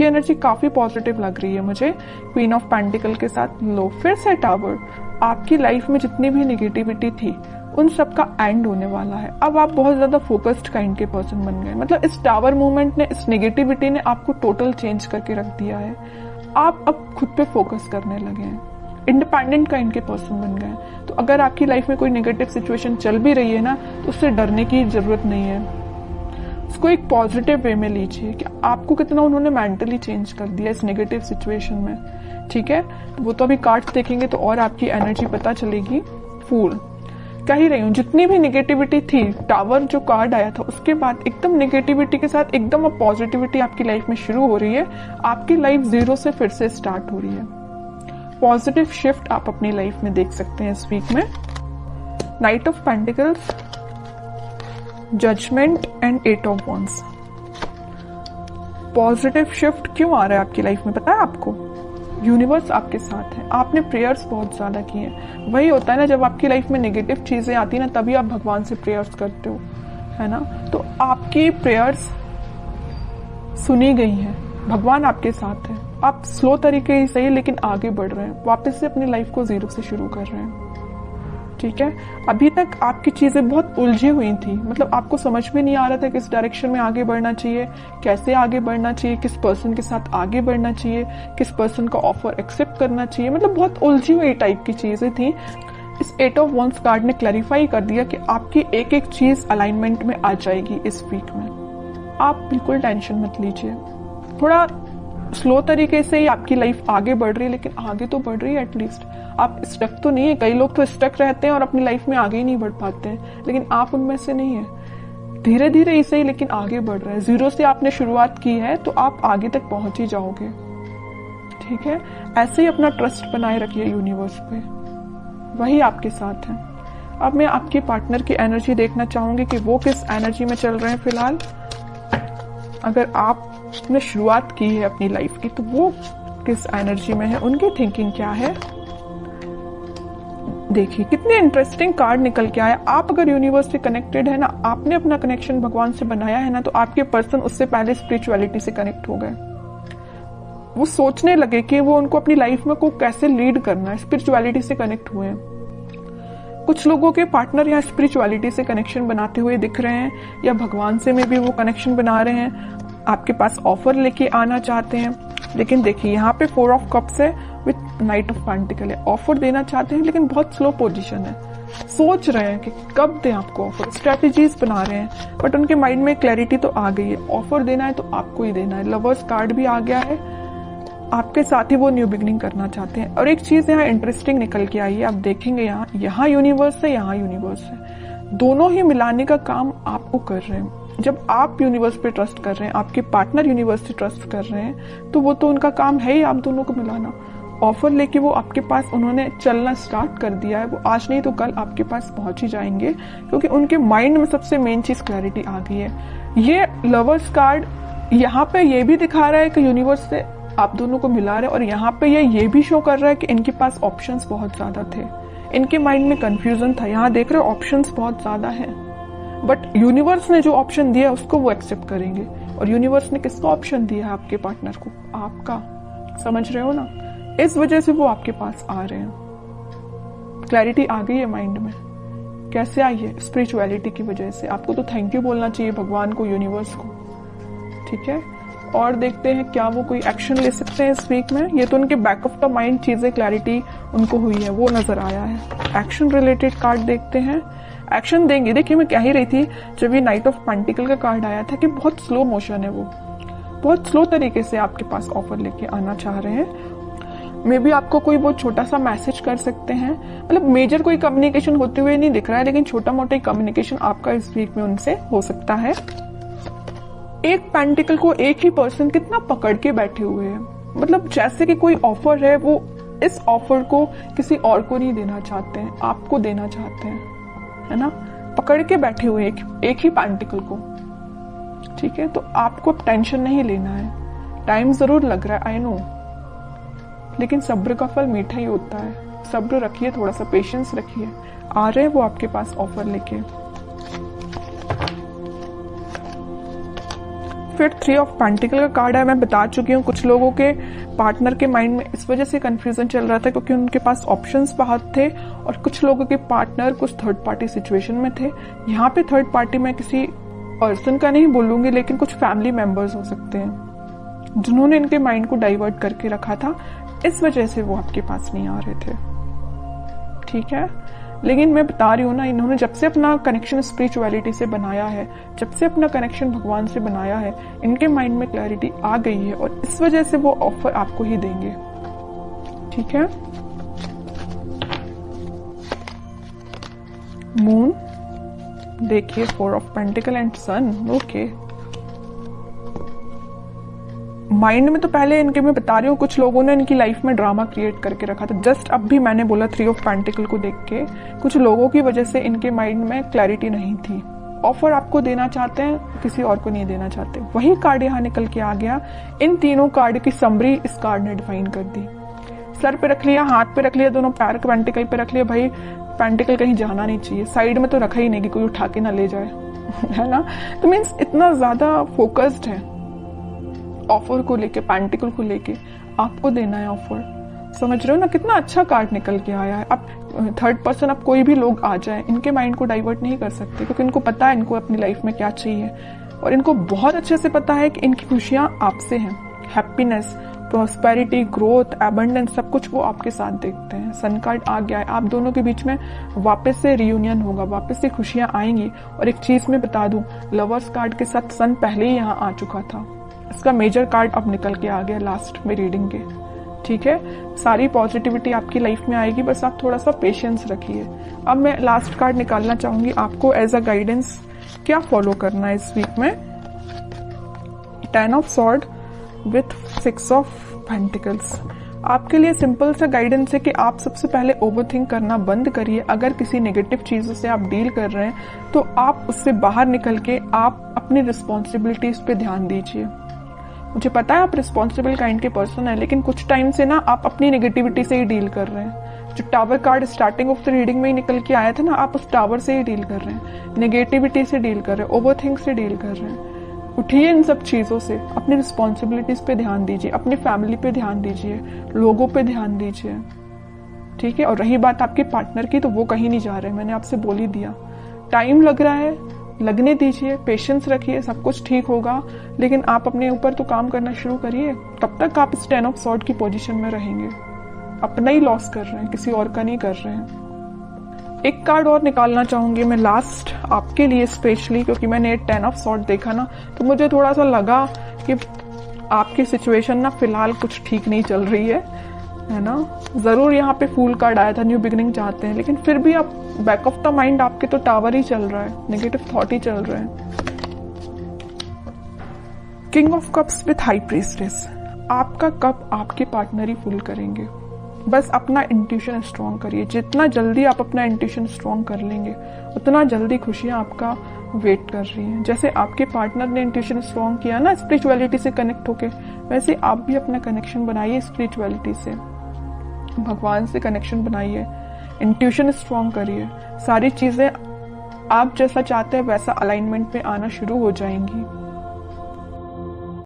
आपकी एनर्जी काफी पॉजिटिव लग रही है मुझे, क्वीन ऑफ पेंटिकल के साथ लो। फिर से टावर, आपकी लाइफ में जितनी भी निगेटिविटी थी उन सब का एंड होने वाला है। अब आप बहुत ज्यादा फोकस्ड काइंड के पर्सन बन गए। मतलब इस टावर मूवमेंट ने, इस नेगेटिविटी ने आपको टोटल चेंज करके रख दिया है। आप अब खुद पे फोकस करने लगे हैं, इंडिपेंडेंट काइंड के पर्सन बन गए हैं। तो अगर आपकी लाइफ में कोई नेगेटिव सिचुएशन चल भी रही है ना, तो उससे डरने की जरूरत नहीं है। उसको एक पॉजिटिव वे में लीजिए कि आपको कितना उन्होंने मेंटली चेंज कर दिया इस नेगेटिव सिचुएशन में। ठीक है, वो तो अभी कार्ड्स देखेंगे तो और आपकी एनर्जी पता चलेगी। फूल, कह ही रही हूँ, जितनी भी निगेटिविटी थी, टावर जो कार्ड आया था उसके बाद एकदम निगेटिविटी के साथ एकदम अब पॉजिटिविटी आपकी लाइफ में शुरू हो रही है। आपकी लाइफ जीरो से फिर से स्टार्ट हो रही है। पॉजिटिव शिफ्ट आप अपनी लाइफ में देख सकते हैं इस वीक में। Knight of pentacles, judgement and eight of wands. Positive shift क्यों आ रहा है आपकी लाइफ में पता है आपको? यूनिवर्स आपके साथ है। आपने प्रेयर्स बहुत ज्यादा किए हैं। वही होता है ना, जब आपकी लाइफ में नेगेटिव चीजें आती है ना, तभी आप भगवान से प्रेयर्स करते हो, है ना। तो आपकी प्रेयर्स सुनी गई हैं, भगवान आपके साथ है। आप स्लो तरीके ही सही लेकिन आगे बढ़ रहे हैं, वापस से अपनी लाइफ को जीरो से शुरू कर रहे हैं। ठीक है, अभी तक आपकी चीजें बहुत उलझी हुई थी। मतलब आपको समझ में नहीं आ रहा था किस डायरेक्शन में आगे बढ़ना चाहिए, कैसे आगे बढ़ना चाहिए, किस पर्सन के साथ आगे बढ़ना चाहिए, किस पर्सन का ऑफर एक्सेप्ट करना चाहिए। मतलब बहुत उलझी हुई टाइप की चीजें थी। इस एट ऑफ वॉन्ड्स कार्ड ने क्लैरिफाई कर दिया कि आपकी एक एक चीज अलाइनमेंट में आ जाएगी इस वीक में। आप बिल्कुल टेंशन मत लीजिए। थोड़ा स्लो तरीके से ही आपकी लाइफ आगे बढ़ रही है, लेकिन आगे तो बढ़ रही है एटलीस्ट। आप स्टक तो नहीं है। कई लोग तो स्टक रहते हैं और अपनी लाइफ में आगे ही नहीं बढ़ पाते हैं, लेकिन आप उनमें से नहीं है। धीरे धीरे ही सही लेकिन आगे बढ़ रहे हैं। जीरो से आपने शुरुआत की है तो आप आगे तक पहुंच ही जाओगे। ठीक है, ऐसे ही अपना ट्रस्ट बनाए रखिए यूनिवर्स पे, वही आपके साथ है। अब मैं आपके पार्टनर की एनर्जी देखना चाहूंगी कि वो किस एनर्जी में चल रहे हैं फिलहाल। अगर आपने शुरुआत की है अपनी लाइफ की तो वो किस एनर्जी में है, उनकी थिंकिंग क्या है। देखिए कितने इंटरेस्टिंग कार्ड निकल के आया। आप अगर यूनिवर्स से कनेक्टेड है ना, आपने अपना कनेक्शन भगवान से बनाया है ना, तो आपके पर्सन उससे पहले स्पिरिचुअलिटी से कनेक्ट हो गए। वो सोचने लगे कि वो उनको अपनी लाइफ में को कैसे लीड करना है, स्पिरिचुअलिटी से कनेक्ट हुए हैं। कुछ लोगों के पार्टनर यहाँ स्पिरिचुअलिटी से कनेक्शन बनाते हुए दिख रहे हैं, या भगवान से में भी वो कनेक्शन बना रहे हैं, आपके पास ऑफर लेके आना चाहते हैं। लेकिन देखिए यहाँ पे 4 ऑफ कप्स है विथ नाइट ऑफ पेंटिकल है। ऑफर देना चाहते हैं लेकिन बहुत स्लो पोजीशन है। सोच रहे हैं कि कब दें आपको ऑफर, स्ट्रेटेजीज बना रहे हैं, बट उनके माइंड में क्लैरिटी तो आ गई है। ऑफर देना है तो आपको ही देना है। लवर्स कार्ड भी आ गया है, आपके साथ ही वो न्यू बिगनिंग करना चाहते हैं। और एक चीज यहाँ इंटरेस्टिंग निकल के आई है, आप देखेंगे यहाँ यूनिवर्स है, यहाँ यूनिवर्स है, दोनों ही मिलाने का काम आपको कर रहे हैं। जब आप यूनिवर्स पे ट्रस्ट कर रहे हैं, आपके पार्टनर यूनिवर्स से ट्रस्ट कर रहे हैं, तो वो तो उनका काम है ही आप दोनों को मिलाना। ऑफर लेके वो आपके पास उन्होंने चलना स्टार्ट कर दिया है। वो आज नहीं तो कल आपके पास पहुंच ही जाएंगे, क्योंकि उनके माइंड में सबसे मेन चीज क्लैरिटी आ गई है। ये लवर्स कार्ड यहाँ पे ये भी दिखा रहा है कि यूनिवर्स से आप दोनों को मिला रहे हैं, और यहाँ पे ये भी शो कर रहा है कि इनके पास ऑप्शंस बहुत ज्यादा थे, इनके माइंड में कंफ्यूजन था। यहाँ देख रहे हो ऑप्शंस बहुत ज्यादा है, बट यूनिवर्स ने जो ऑप्शन दिया उसको वो एक्सेप्ट करेंगे। और यूनिवर्स ने किसका ऑप्शन दिया है आपके पार्टनर को? आपका। समझ रहे हो ना? इस वजह से वो आपके पास आ रहे हैं। क्लैरिटी आ गई है माइंड में। कैसे आई है? स्पिरिचुअलिटी की वजह से। आपको तो थैंक यू बोलना चाहिए भगवान को, यूनिवर्स को। ठीक है, और देखते हैं क्या वो कोई एक्शन ले सकते हैं इस वीक में। ये तो उनके बैक ऑफ द माइंड चीजें क्लैरिटी उनको हुई है, वो नजर आया है। एक्शन रिलेटेड कार्ड देखते हैं, एक्शन देंगे। देखिए मैं कह ही रही थी जब ये नाइट ऑफ पेंटिकल का कार्ड आया था कि बहुत स्लो मोशन है, वो बहुत स्लो तरीके से आपके पास ऑफर लेके आना चाह रहे हैं। मे बी आपको कोई बहुत छोटा सा मैसेज कर सकते हैं। मतलब मेजर कोई कम्युनिकेशन होते हुए नहीं दिख रहा है, लेकिन छोटा मोटा कम्युनिकेशन आपका इस वीक में उनसे हो सकता है। एक पेंटिकल को एक ही पर्सन कितना पकड़ के बैठे हुए हैं। मतलब जैसे कि कोई ऑफर है, वो इस ऑफर को किसी और को नहीं देना चाहते हैं, आपको देना चाहते हैं, है ना। पकड़ के बैठे हुए एक ही पेंटिकल को। ठीक है, तो आपको अब टेंशन नहीं लेना है। टाइम जरूर लग रहा है, आई नो, लेकिन सब्र का फल मीठा ही होता है। सब्र रखिए, थोड़ा सा पेशेंस रखिए। आ रहे हैं वो आपके पास ऑफर लेके। फिर 3 ऑफ पेंटिकल का कार्ड है। मैं बता चुकी हूँ कुछ लोगों के पार्टनर के माइंड में इस वजह से कंफ्यूजन चल रहा था क्योंकि उनके पास ऑप्शंस बहुत थे, और कुछ लोगों के पार्टनर कुछ थर्ड पार्टी सिचुएशन में थे। यहाँ पे थर्ड पार्टी में किसी पर्सन का नहीं बोलूंगी, लेकिन कुछ फैमिली मेंबर्स हो सकते हैं जिन्होंने इनके माइंड को डाइवर्ट करके रखा था, इस वजह से वो आपके पास नहीं आ रहे थे। ठीक है, लेकिन मैं बता रही हूँ ना, इन्होंने जब से अपना कनेक्शन स्पिरिचुअलिटी से बनाया है, जब से अपना कनेक्शन भगवान से बनाया है, इनके माइंड में क्लैरिटी आ गई है और इस वजह से वो ऑफर आपको ही देंगे। ठीक है, मून देखिए, 4 of pentacle and sun. Okay, mind में तो पहले इनके मैं बता रही हूँ कुछ लोगों ने इनकी लाइफ में ड्रामा क्रिएट करके रखा था। जस्ट अब भी मैंने बोला 3 ऑफ पेंटिकल को देख के कुछ लोगों की वजह से इनके माइंड में क्लैरिटी नहीं थी। ऑफर आपको देना चाहते हैं, किसी और को नहीं देना चाहते। वही कार्ड यहाँ निकल के आ गया। इन तीनों कार्ड की समरी इस कार्ड ने डिफाइन कर दी। सर पे रख लिया, हाथ पे रख लिया, दोनों पैर पेंटिकल पे रख लिया। भाई पेंटिकल कहीं जाना नहीं चाहिए, साइड में तो रखा ही नहीं कि कोई उठा के ना ले जाए है ना। तो मीन्स इतना ज्यादा फोकस्ड है ऑफर को लेके, पेंटिकल को लेके आपको देना है ऑफर। समझ रहे हो ना, कितना अच्छा कार्ड निकल के आया है। अब थर्ड पर्सन, अब कोई भी लोग आ जाए, इनके माइंड को डाइवर्ट नहीं कर सकते क्योंकि इनको पता है इनको अपनी लाइफ में क्या चाहिए, और इनको बहुत अच्छे से पता है कि इनकी खुशियां आपसे हैं। हैप्पीनेस, प्रॉस्पेरिटी, ग्रोथ, एबंडेंस, सब कुछ वो आपके साथ देखते हैं। सन कार्ड आ गया है, आप दोनों के बीच में वापस से रियूनियन होगा, वापस से खुशियां आएंगी। और एक चीज मैं बता दूं, लवर्स कार्ड के साथ सन पहले ही यहाँ आ चुका था। इसका मेजर कार्ड अब निकल के आ गया लास्ट में रीडिंग के। ठीक है, सारी पॉजिटिविटी आपकी लाइफ में आएगी, बस आप थोड़ा सा पेशेंस रखिए। अब मैं लास्ट कार्ड निकालना चाहूंगी, आपको एज अ गाइडेंस क्या फॉलो करना है इस वीक में। 10 of sword with 6 of pentacles. आपके लिए सिंपल सा गाइडेंस है कि आप सबसे पहले ओवरथिंक करना बंद करिए। अगर किसी नेगेटिव चीजों से आप डील कर रहे हैं तो आप उससे बाहर निकल के आप अपनी रिस्पॉन्सिबिलिटीज पे ध्यान दीजिए। मुझे पता है आप रिस्पॉन्सिबल काइंड के पर्सन है, लेकिन कुछ टाइम से ना आप अपनी नेगेटिविटी से ही डील कर रहे हैं। जो tower card starting of the reading में ही निकल के आया था ना, आप उस टावर से ही डील कर रहे हैं, नेगेटिविटी से डील कर रहे हैं, ओवरथिंक से डील कर रहे हैं। उठिए इन सब चीजों से, अपनी रिस्पॉन्सिबिलिटीज पे ध्यान दीजिए, अपनी फैमिली पे ध्यान दीजिए, लोगों पे ध्यान दीजिए। ठीक है, और रही बात आपके पार्टनर की, तो वो कहीं नहीं जा रहे, मैंने आपसे बोल ही दिया। टाइम लग रहा है, लगने दीजिए, पेशेंस रखिए, सब कुछ ठीक होगा। लेकिन आप अपने ऊपर तो काम करना शुरू करिए, तब तक आप इस 10 ऑफ सॉर्ड की पोजीशन में रहेंगे। अपना ही लॉस कर रहे हैं, किसी और का नहीं कर रहे हैं। एक कार्ड और निकालना चाहूंगी मैं लास्ट आपके लिए स्पेशली, क्योंकि मैंने 10 ऑफ सॉर्ड देखा ना, तो मुझे थोड़ा सा लगा कि आपकी सिचुएशन ना फिलहाल कुछ ठीक नहीं चल रही है ना। जरूर यहाँ पे फूल कार्ड आया था, न्यू बिगिनिंग चाहते हैं, लेकिन फिर भी आप बैक ऑफ द माइंड आपके तो टावर ही चल रहा है, नेगेटिव थॉट ही चल रहे हैं। King of cups with high priestess. आपका कप आपके पार्टनर ही फुल करेंगे। बस अपना इंट्यूशन स्ट्रॉन्ग करिए। जितना जल्दी आप अपना इंट्यूशन स्ट्रॉन्ग कर लेंगे, उतना जल्दी खुशियां आपका वेट कर रही हैं। जैसे आपके पार्टनर ने इंट्यूशन स्ट्रॉन्ग किया ना स्पिरिचुअलिटी से कनेक्ट होके, वैसे आप भी अपना कनेक्शन बनाइए स्पिरिचुअलिटी से, भगवान से कनेक्शन बनाइए, इंट्यूशन स्ट्रॉन्ग करिए। सारी चीजें आप जैसा चाहते हैं वैसा अलाइनमेंट में आना शुरू हो जाएंगी।